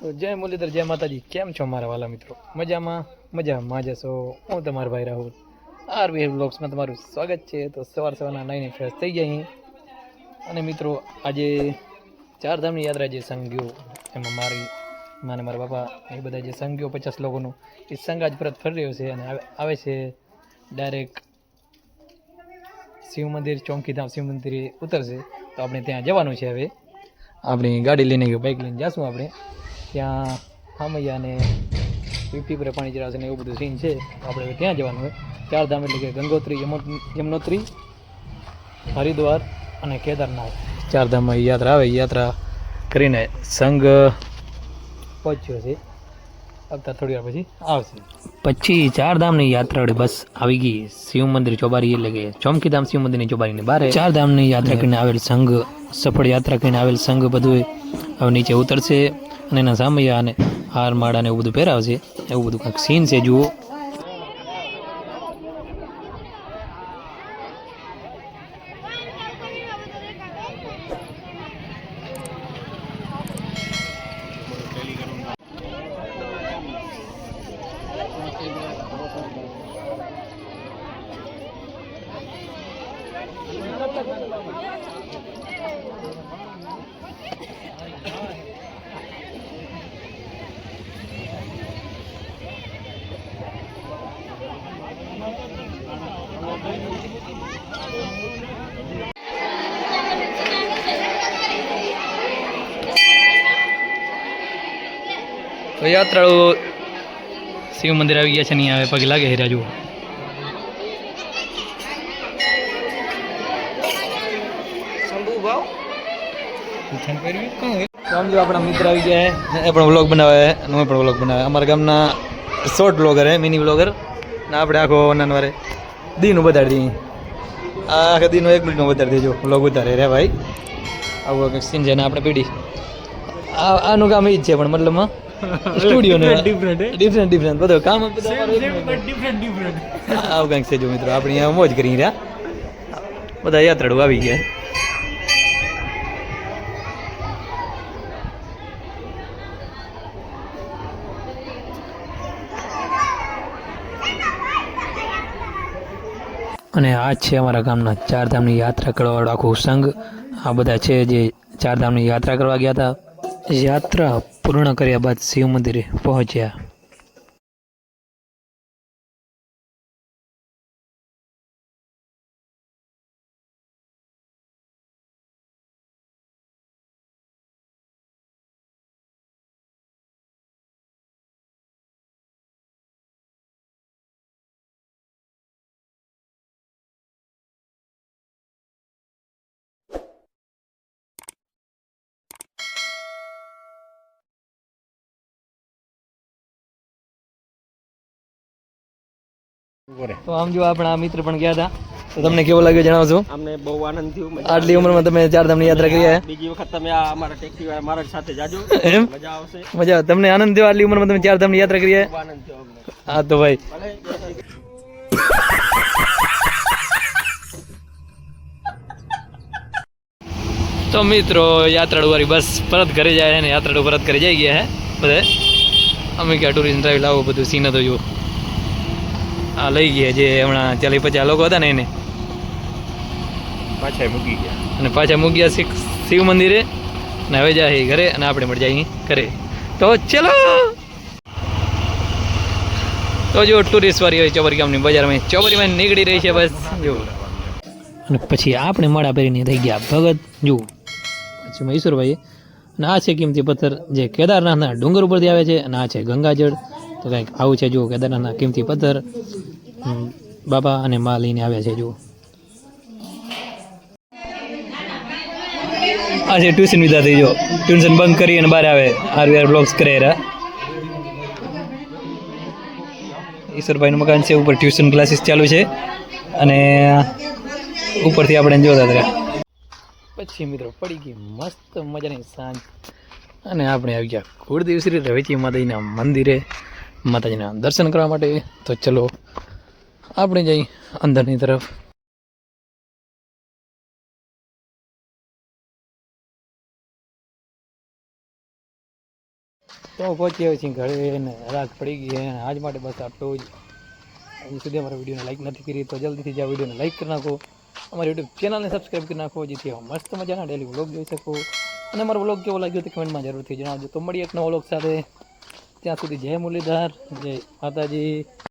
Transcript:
તો જય મુરલીધર, જય માતાજી. કેમ છો મારા વાલા મિત્રો? મજામાં જશો. હું તમારો ભાઈ રાહુલ આરવી બ્લોગ્સમાં તમારું સ્વાગત છે. તો સવારના નાઈને ફ્રેશ થઈ ગયા અહીં. અને મિત્રો આજે ચારધામની યાત્રા જે સંઘ ગયો એમાં મારી માને મારા બાપા એ બધા જે સંઘ ગયો 50 લોકોનું એ સંઘ આજ પરત ફરી રહ્યો છે અને આવે છે ડાયરેક્ટ શિવ મંદિર ચોમકીધામ શિવ મંદિરે ઉતરશે. તો આપણે ત્યાં જવાનું છે. હવે આપણી ગાડી લઈને બાઇક લઈને જઈશું આપણે ત્યાં. હામૈયાને 50 પર પાણી ચડાવશે ને એવું બધું સીન છે. તો આપણે ત્યાં જવાનું હોય. ચારધામ એટલે કે ગંગોત્રી, યમનોત્રી, હરિદ્વાર અને કેદારનાથ ચારધામમાં યાત્રા આવે. યાત્રા કરીને સંઘ પહોંચ્યો છે. આવતા થોડી વાર પછી આવશે. પછી ચારધામની યાત્રા બસ આવી ગઈ શિવ મંદિર ચોબારી એટલે કે ચોમકીધામ શિવ મંદિરની ચોબારીની બહાર. ચારધામની યાત્રા કરીને આવેલ સંઘ, સફળ યાત્રા કરીને આવેલ સંઘ બધું હવે નીચે ઉતરશે અને એના સામૈયા અને હાર માળાને એવું બધું પહેરાવશે. એવું બધું કંઈક સીન છે, જુઓ. તો યાત્રાળુ શિવ મંદિર આવી ગયા છે. નહીં આવે પગે લાગે હીરા, જુઓ. સમજો આપણા મિત્ર આવી ગયા છે. એ પણ વ્લોગ બનાવે, હું પણ વ્લોગ બનાવે. અમારા ગામના શોર્ટ વ્લોગર હે, મિની વ્લોગર. ને આપણે આખો નાનવારે દીનું બતાડી દઈએ. આ આખા દીનો 1 મિનિટનો બતાડી દેજો વ્લોગ ઉતારે રે ભાઈ. આવું કંઈક સીન છે ને આપણે પીડી આનું કામ એ જ છે, પણ મતલબમાં સ્ટુડિયો ને ડિફરન્ટ બધું કામ આવું કંઈક છે. જો મિત્રો આપણે અહીંયા મોજ કરી રહ્યા, બધા યાત્રાળુ આવી ગયા. અને આ છે અમારા ગામના ચારધામની યાત્રા કરવાવાળો આખું સંઘ. આ બધા છે જે ચારધામની યાત્રા કરવા ગયા હતા. યાત્રા પૂર્ણ કર્યા બાદ શિવ મંદિરે પહોંચ્યા. તો આમ જો આપણા મિત્ર પણ ગયા હતા. તો તમને કેવો લાગ્યો જણાવજો. અમને બહુ આનંદ થયો. આટલી ઉંમરમાં તમે ચારધામની યાત્રા કરી છે. બીજી વખત તમે આ અમારા ટેક્સી વાળા મારા સાથે જાજો, એમ મજા આવશે. મજા તમને આનંદ થયો આટલી ઉંમરમાં તમે ચારધામની યાત્રા કરી છે? આનંદ થયો અમને. હા તો ભાઈ તો મિત્રો યાત્રાળુ વાળી બસ પરત ઘરે જાય છે ને યાત્રાળુ પરત ઘરે જઈ ગયા હે બધે. અમે ક્યાં ટુરિસ્ટ ડ્રાઈવ લાવો બધું સીન હતો જો. આ લઈ ગયા જે હમણાં 40-50 લોકો હતા ને એને પાછા મૂકી ગયા અને પાછા મૂકી ગયા શિવ મંદિરે. ને હવે જાય ઘરે અને આપણે મળી જાય ઘરે. તો ચલો. તો જો ટુરિસ્ટ વાળી હોય ચોબરી ગામની બજારમાં ચોબરીમાં નીકળી રહી છે બસ જો. અને પછી આપણે માળા પહેરીને થઈ ગયા ભગત જુઓ. પછી મહેશ્વરભાઈ અને આ છે કિંમતી પથ્થર જે કેદારનાથના ડુંગર ઉપરથી આવે છે. અને આ છે ગંગાજળ. તો કંઈક આવું છે જુઓ. કેદારનાથના કિંમતી પથ્થર બાબા અને મા લઈને આવ્યા છે જુઓ. આ છે ટ્યુશન વિદ્યાર્થી જો. ટ્યુશન બંધ કરી અને બહાર આવે આરવીઆર બ્લોગ્સ કરે રહ્યા. ઈશ્વરભાઈનું મકાન છે, ઉપર ટ્યુશન ક્લાસીસ ચાલુ છે અને ઉપરથી આપણે જોતા હતા. પછી મિત્રો પડી ગઈ મસ્ત મજાની સાંજ અને આપણે આવી ગયા કુળદેવ શ્રી રવેચી માતાજીના મંદિરે માતાજીના દર્શન કરવા માટે. તો ચલો આપણે જઈ અંદરની તરફ. તો પહોંચી આવે છે ઘરે ને રાત પડી ગઈ છે અને આજ માટે બસ આટલું જ. હજી સુધી અમારા વિડીયોને લાઈક નથી કરી તો જલ્દીથી જ આ વિડીયોને લાઈક કરી નાખો, અમારી યુટ્યુબ ચેનલને સબસ્ક્રાઈબ કરી નાખો, જેથી મસ્ત મજાના ડેલી વ્લોગ જોઈ શકો. અને અમારો વ્લોગ કેવો લાગ્યો તે કમેન્ટમાં જરૂરથી જણાવજો. તો મળીએ એક નવો વ્લોગ સાથે, ત્યાં સુધી જય મુરલીધર, જય માતાજી.